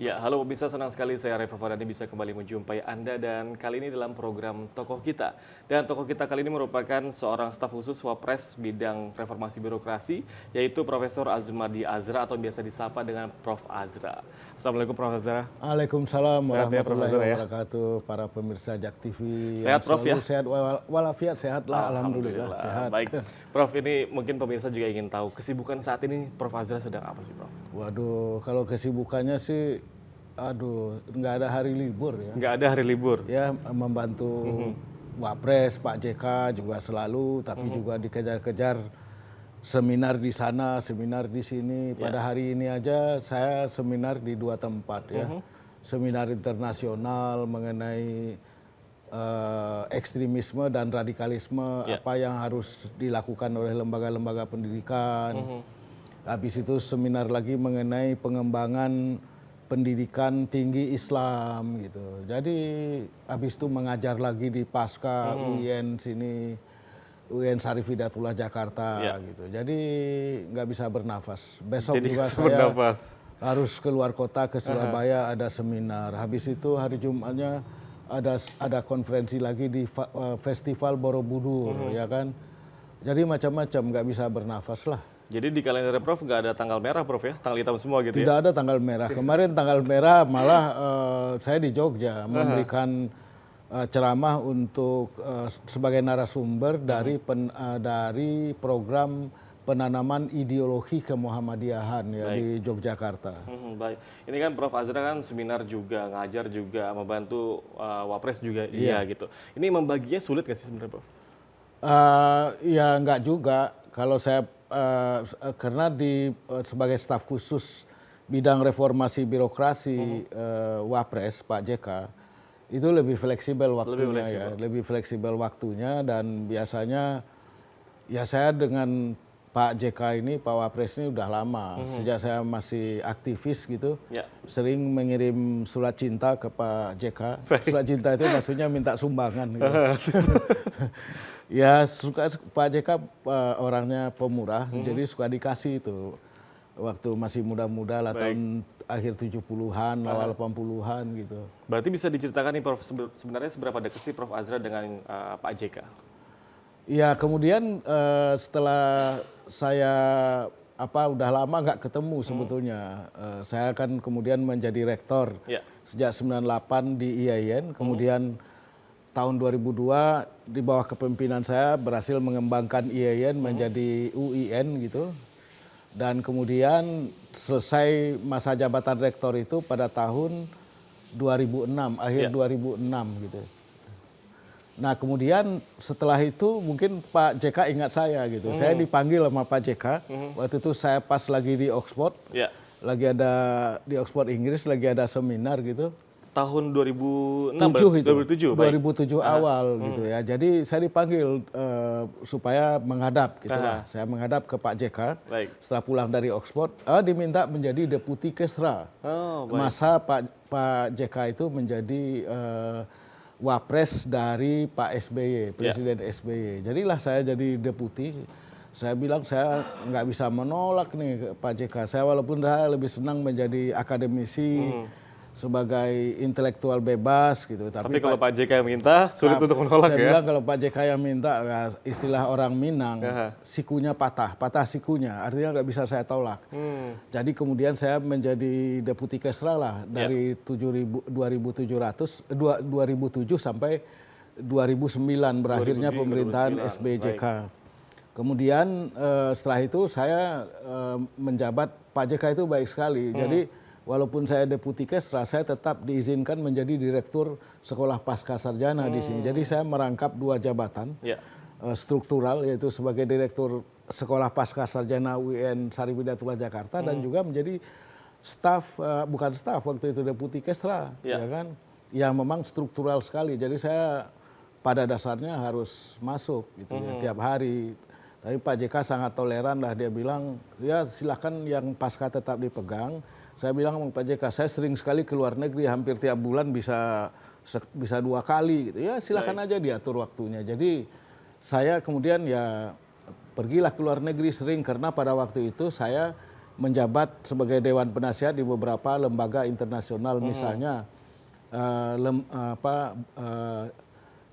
Ya, halo pemirsa, senang sekali saya Reva Fardani bisa kembali menjumpai Anda dan kali ini dalam program Tokoh Kita. Dan tokoh kita kali ini merupakan seorang staf khusus Wapres bidang reformasi birokrasi, yaitu Profesor Azumadi Azra atau biasa disapa dengan Prof. Azra. Assalamualaikum Prof. Azra. Waalaikumsalam Sehat ya, Prof. warahmatullahi Azra ya? wabarakatuh. Para pemirsa Jak TV Sehat, Prof, ya? sehat walafiat, sehat lah, alhamdulillah sehat. Baik, Prof, ini mungkin pemirsa juga ingin tahu kesibukan saat ini Prof. Azra sedang apa sih, Prof? Waduh, kalau kesibukannya sih, nggak ada hari libur ya. Nggak ada hari libur. Ya, membantu Wapres, Pak JK juga selalu, tapi juga dikejar-kejar seminar di sana, seminar di sini. Pada hari ini aja saya seminar di 2 tempat ya. Seminar internasional mengenai ekstremisme dan radikalisme, apa yang harus dilakukan oleh lembaga-lembaga pendidikan. Habis itu seminar lagi mengenai pengembangan pendidikan tinggi Islam gitu. Jadi habis itu mengajar lagi di Pasca UIN sini, UIN Syarif Hidayatullah Jakarta gitu. Jadi nggak bisa bernafas. Besok Jadi juga bisa saya bernafas. harus keluar kota ke Surabaya, ada seminar. Habis itu hari Jumatnya ada konferensi lagi di Festival Borobudur, ya kan. Jadi macam-macam, nggak bisa bernafas lah. Jadi di kalender Prof nggak ada tanggal merah, Prof ya? Tanggal hitam semua gitu Tidak ya? ada tanggal merah. Kemarin tanggal merah malah saya di Jogja memberikan ceramah untuk sebagai narasumber dari program penanaman ideologi kemuhammadiyahan ya di Yogyakarta. Baik, ini kan Prof. Azra kan seminar juga, ngajar juga, membantu Wapres juga iya gitu. Ini membaginya sulit nggak sih sebenarnya, Prof? Ya nggak juga. Kalau saya karena sebagai staf khusus bidang reformasi birokrasi Wapres Pak JK itu lebih fleksibel waktunya, lebih fleksibel waktunya dan biasanya ya saya dengan Pak JK ini, Pak Wapres ini udah lama. Sejak saya masih aktivis gitu, sering mengirim surat cinta ke Pak JK. Surat cinta itu maksudnya minta sumbangan gitu. Ya suka, Pak JK orangnya pemurah, jadi suka dikasih itu. Waktu masih muda-muda lah, tahun akhir 70-an, awal 80-an gitu. Berarti bisa diceritakan nih Prof, sebenarnya seberapa dekat sih Prof Azra dengan Pak JK? Ya kemudian setelah saya udah lama nggak ketemu sebetulnya. Saya kan kemudian menjadi rektor sejak 98 di IAIN, kemudian tahun 2002 di bawah kepemimpinan saya berhasil mengembangkan IAIN menjadi UIN gitu. Dan kemudian selesai masa jabatan rektor itu pada tahun 2006, akhir 2006 gitu. Nah kemudian setelah itu mungkin Pak JK ingat saya gitu. Saya dipanggil sama Pak JK, waktu itu saya pas lagi di Oxford, lagi ada di Oxford Inggris, lagi ada seminar gitu. Tahun 2006, 2007 awal gitu ya. Jadi saya dipanggil supaya menghadap gitu lah. Saya menghadap ke Pak JK. Setelah pulang dari Oxford, diminta menjadi deputi Kesra. Masa Pak JK itu menjadi Wapres dari Pak SBY, Presiden SBY. Jadilah saya jadi deputi. Saya bilang saya nggak bisa menolak nih Pak JK. Saya walaupun saya lebih senang menjadi akademisi, sebagai intelektual bebas gitu. Tapi kalau Pak JK yang minta, sulit untuk menolak ya? Saya bilang kalau Pak JK yang minta, istilah orang Minang, sikunya patah sikunya, artinya nggak bisa saya tolak. Jadi kemudian saya menjadi deputi Kesra lah, dari 2007 sampai 2009 berakhirnya pemerintahan SBJK. Kemudian setelah itu saya menjabat, Pak JK itu baik sekali, jadi walaupun saya deputi Kesra, saya tetap diizinkan menjadi direktur sekolah pasca sarjana di sini. Jadi saya merangkap 2 jabatan struktural, yaitu sebagai direktur sekolah pasca sarjana UIN Syarif Hidayatullah Jakarta dan juga menjadi staf, bukan staf waktu itu deputi Kesra, ya kan, yang memang struktural sekali. Jadi saya pada dasarnya harus masuk gitu ya, tiap hari. Tapi Pak JK sangat toleran lah, dia bilang ya silakan yang pasca tetap dipegang. Saya bilang sama Pak JK, saya sering sekali ke luar negeri, hampir tiap bulan bisa 2 kali gitu. Ya silakan aja diatur waktunya. Jadi saya kemudian ya pergilah ke luar negeri sering, karena pada waktu itu saya menjabat sebagai Dewan Penasihat di beberapa lembaga internasional, misalnya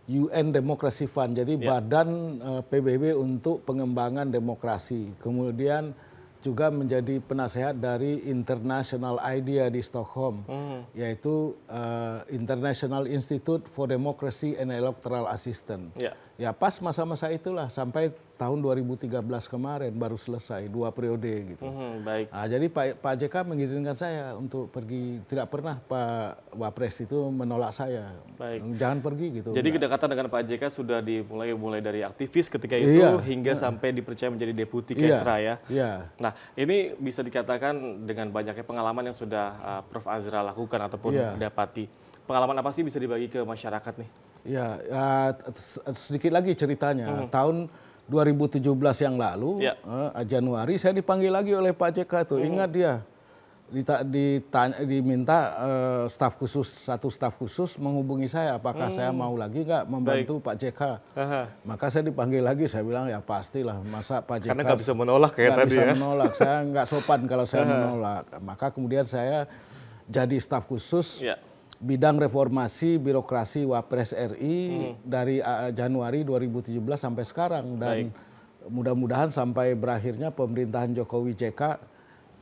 UN Democracy Fund, jadi badan PBB untuk pengembangan demokrasi. Kemudian juga menjadi penasehat dari International IDEA di Stockholm, yaitu International Institute for Democracy and Electoral Assistance. Ya pas masa-masa itulah sampai tahun 2013 kemarin baru selesai 2 periode gitu. Baik. Nah, jadi Pak JK mengizinkan saya untuk pergi. Tidak pernah Pak Wapres itu menolak saya. Baik. Jangan pergi gitu. Jadi kedekatan dengan Pak JK sudah dimulai dari aktivis ketika itu hingga sampai dipercaya menjadi deputi Kesra ya. Iya. Nah, ini bisa dikatakan dengan banyaknya pengalaman yang sudah Prof. Azra lakukan ataupun dapati. Pengalaman apa sih bisa dibagi ke masyarakat nih? Ya, sedikit lagi ceritanya. Tahun 2017 yang lalu, Januari, saya dipanggil lagi oleh Pak JK tuh. Ingat dia, diminta satu staf khusus menghubungi saya, apakah saya mau lagi nggak membantu Pak JK. Maka saya dipanggil lagi, saya bilang ya pastilah, masa Pak JK. Karena nggak bisa menolak ya tadi bisa ya. menolak, saya nggak sopan kalau saya menolak. Maka kemudian saya jadi staf khusus bidang reformasi birokrasi Wapres RI dari Januari 2017 sampai sekarang, dan mudah-mudahan sampai berakhirnya pemerintahan Jokowi JK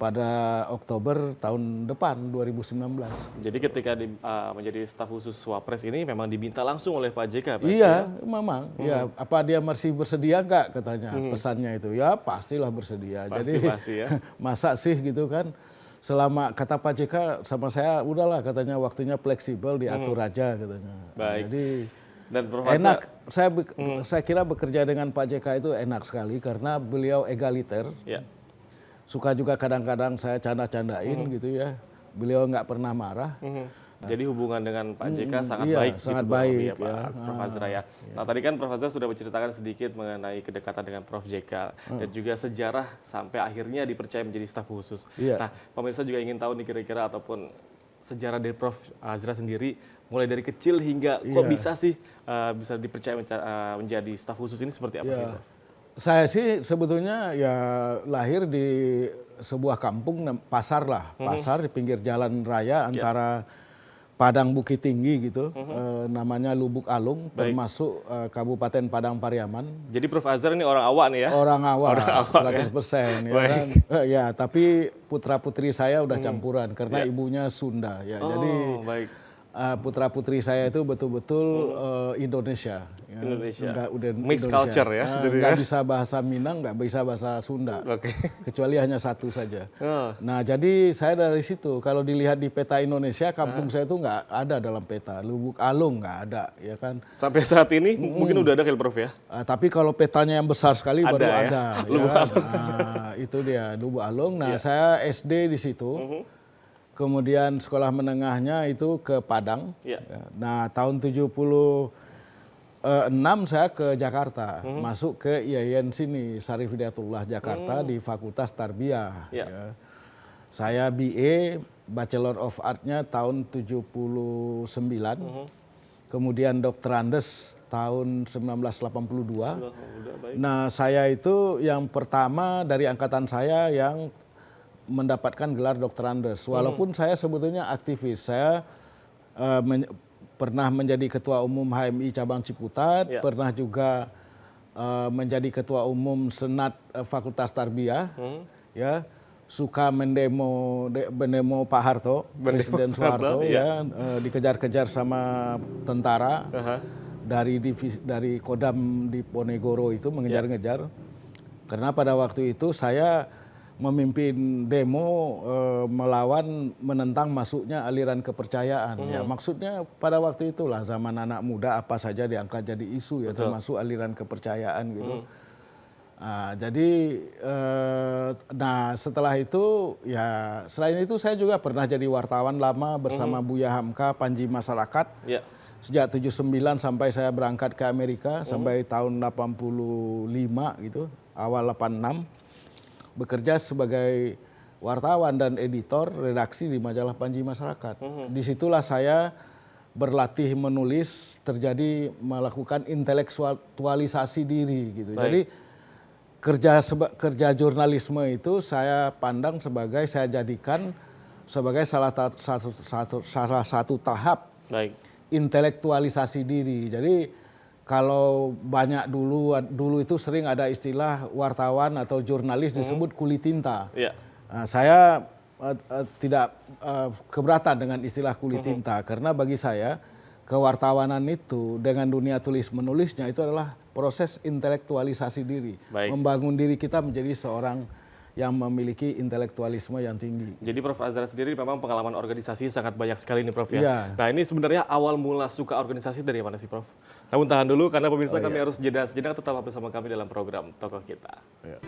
pada Oktober tahun depan 2019. Jadi ketika menjadi staf khusus Wapres ini memang diminta langsung oleh Pak JK? Iya, memang. Ya, apa dia masih bersedia nggak katanya pesannya itu? Ya pastilah bersedia. Pasti ya. Masa sih gitu kan? Selama kata Pak JK sama saya, udahlah katanya waktunya fleksibel, diatur aja katanya. Baik. Jadi dan enak. Saya kira bekerja dengan Pak JK itu enak sekali karena beliau egaliter. Suka juga kadang-kadang saya canda-candain gitu ya. Beliau nggak pernah marah. Jadi hubungan dengan Pak JK sangat baik sangat gitu baik ya Pak Prof. Azra ya. Nah tadi kan Prof. Azra sudah menceritakan sedikit mengenai kedekatan dengan Prof. JK dan juga sejarah sampai akhirnya dipercaya menjadi staf khusus. Nah pemirsa juga ingin tahu nih kira-kira ataupun sejarah dari Prof. Azra sendiri mulai dari kecil hingga kok bisa sih bisa dipercaya menjadi staf khusus ini seperti apa sih Prof? Saya sih sebetulnya ya lahir di sebuah kampung, pasar lah, pasar di pinggir jalan raya antara Padang Bukit Tinggi gitu, namanya Lubuk Alung, termasuk Kabupaten Padang Pariaman. Jadi Prof. Azra ini orang awak nih ya? Orang awak 100% ya kan. Ya, tapi putra-putri saya udah campuran karena ibunya Sunda ya. Jadi putra-putri saya itu betul-betul Indonesia. Ya. Indonesia. Udah Mixed Indonesia. culture ya. Nggak bisa bahasa Minang, nggak bisa bahasa Sunda. Kecuali hanya satu saja. Nah jadi saya dari situ, kalau dilihat di peta Indonesia, kampung saya itu nggak ada dalam peta. Lubuk Alung nggak ada, ya kan. Sampai saat ini mungkin udah ada kali Prof ya? Tapi kalau petanya yang besar sekali baru ya? ada. Lubuk Alung. Nah, itu dia Lubuk Alung. Nah saya SD di situ. Kemudian sekolah menengahnya itu ke Padang. Nah tahun 76 saya ke Jakarta, masuk ke IAIN sini, Syarif Hidayatullah Jakarta di Fakultas Tarbiyah. Ya. Saya BA, Bachelor of Art-nya tahun 79, kemudian Dr. Andes tahun 1982. Nah saya itu yang pertama dari angkatan saya yang mendapatkan gelar Dr. Andes. Walaupun saya sebetulnya aktivis, saya pernah menjadi ketua umum HMI cabang Ciputat, pernah juga menjadi ketua umum Senat Fakultas Tarbiyah, ya, suka mendemo Pak Harto, Presiden Soeharto, ya, dikejar-kejar sama tentara dari Kodam di Ponegoro itu mengejar-ngejar, karena pada waktu itu saya memimpin demo melawan menentang masuknya aliran kepercayaan. Ya maksudnya pada waktu itulah zaman anak muda apa saja diangkat jadi isu ya, termasuk aliran kepercayaan gitu. Jadi setelah itu ya selain itu saya juga pernah jadi wartawan lama bersama Buya Hamka, Panji Masyarakat. Sejak 79 sampai saya berangkat ke Amerika sampai tahun 85 gitu, awal 86. Bekerja sebagai wartawan dan editor redaksi di majalah Panji Masyarakat. Disitulah saya berlatih menulis, melakukan intelektualisasi diri gitu. Jadi kerja jurnalisme itu saya pandang saya jadikan sebagai salah satu tahap Baik. intelektualisasi diri. Jadi kalau banyak dulu itu sering ada istilah wartawan atau jurnalis disebut kulit tinta. Iya. Nah, saya tidak keberatan dengan istilah kulit tinta karena bagi saya kewartawanan itu dengan dunia tulis menulisnya itu adalah proses intelektualisasi diri, Baik. membangun diri kita menjadi seorang yang memiliki intelektualisme yang tinggi. Jadi Prof. Azhar sendiri memang pengalaman organisasi sangat banyak sekali nih Prof ya. Iya. Nah ini sebenarnya awal mula suka organisasi dari mana sih Prof? Namun tahan dulu karena pemirsa kami harus jeda sejenak, tetap bersama kami dalam program Tokoh Kita. Ya.